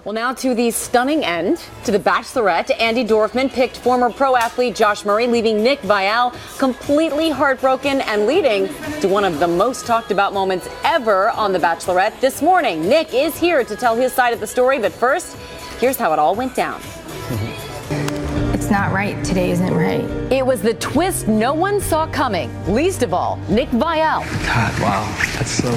Well, now to the stunning end to the Bachelorette. Andy Dorfman picked former pro athlete Josh Murray, leaving Nick Viall completely heartbroken and leading to one of the most talked about moments ever on the Bachelorette. This morning, Nick is here to tell his side of the story, but first, here's how it all went down. It's not right. Today isn't right. It was the twist no one saw coming, least of all Nick Viall. God, wow, that's so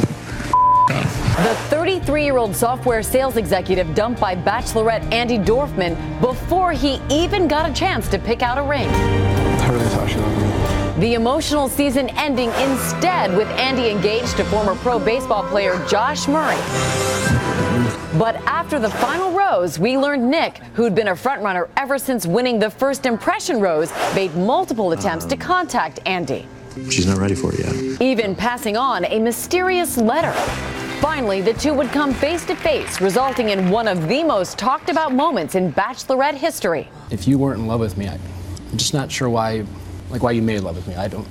The 33-year-old software sales executive dumped by Bachelorette Andy Dorfman before he even got a chance to pick out a ring. I really thought she loved me. The emotional season ending instead with Andy engaged to former pro baseball player Josh Murray. But after the final rose, we learned Nick, who'd been a frontrunner ever since winning the first impression rose, made multiple attempts to contact Andy. She's not ready for it yet. Even passing on a mysterious letter. Finally, the two would come face to face, resulting in one of the most talked about moments in Bachelorette history. If you weren't in love with me, I'm just not sure why you made love with me. I don't.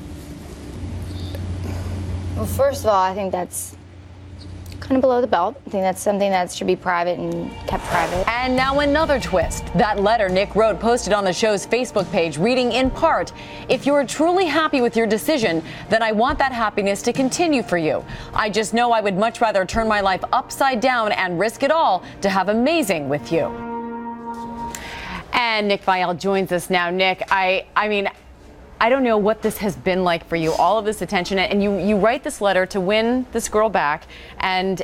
Well, first of all, I think that's kind of below the belt. I think that's something that should be private and kept private. And now another twist. That letter Nick wrote posted on the show's Facebook page, reading in part, "If you're truly happy with your decision, then I want that happiness to continue for you. I just know I would much rather turn my life upside down and risk it all to have amazing with you." And Nick Viall joins us now. Nick, I mean, I don't know what this has been like for you, all of this attention, and you write this letter to win this girl back, and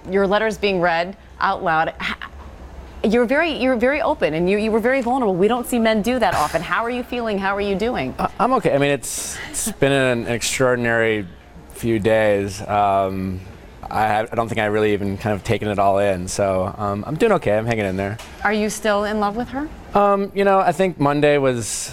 your letter is being read out loud. You're very open, and you were very vulnerable. We don't see men do that often. How are you feeling? How are you doing? I'm okay. I mean, it's been an extraordinary few days. I don't think I really even kind of taken it all in, so I'm doing okay. I'm hanging in there. Are you still in love with her? I think Monday was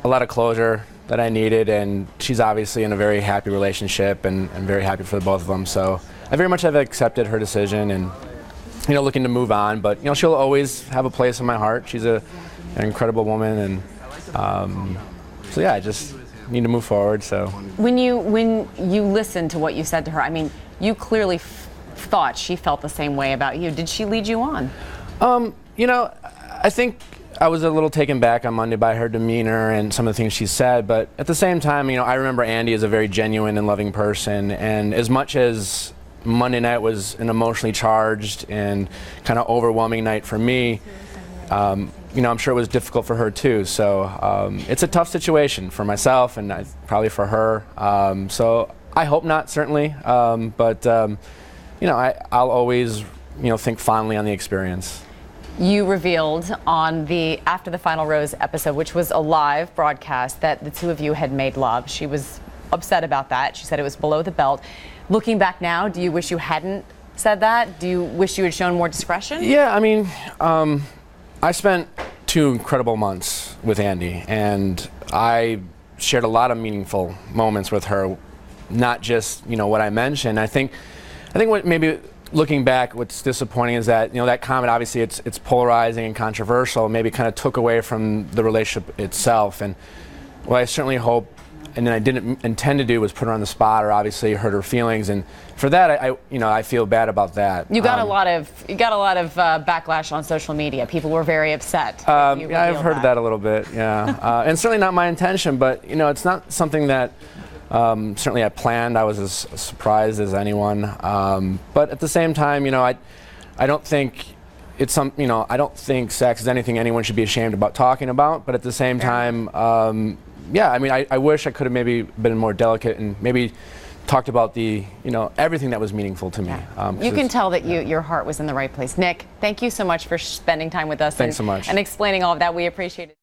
a lot of closure that I needed, and she's obviously in a very happy relationship, and I'm very happy for the both of them. So I very much have accepted her decision, and looking to move on. But she'll always have a place in my heart. She's an incredible woman, and so yeah, I just need to move forward. So when you listen to what you said to her, I mean, you clearly thought she felt the same way about you. Did she lead you on? I think I was a little taken back on Monday by her demeanor and some of the things she said, but at the same time, I remember Andy as a very genuine and loving person, and as much as Monday night was an emotionally charged and kind of overwhelming night for me, I'm sure it was difficult for her too. So it's a tough situation for myself and probably for her. So I hope not, certainly, but I'll always think fondly on the experience. You revealed on the After the Final Rose episode, which was a live broadcast, that the two of you had made love. She was upset about that. She said it was below the belt. Looking back now, do you wish you hadn't said that? Do you wish you had shown more discretion? Yeah, I mean, I spent 2 incredible months with Andy, and I shared a lot of meaningful moments with her, not just, what I mentioned. I think what maybe looking back, what's disappointing is that that comment, obviously it's polarizing and controversial, maybe kind of took away from the relationship itself. And what I certainly hope, and then I didn't intend to do, was put her on the spot or obviously hurt her feelings. And for that, I feel bad about that. You got a lot of backlash on social media. People were very upset. Yeah, I've heard that a little bit. Yeah, and certainly not my intention, but it's not something that. Certainly I planned. I was as surprised as anyone. But at the same time, I don't think it's I don't think sex is anything anyone should be ashamed about talking about. But at the same time, yeah, I mean, I wish I could have maybe been more delicate and maybe talked about the, everything that was meaningful to me. You can tell that your heart was in the right place. Nick, thank you so much for spending time with us. Thanks so much. And explaining all of that. We appreciate it.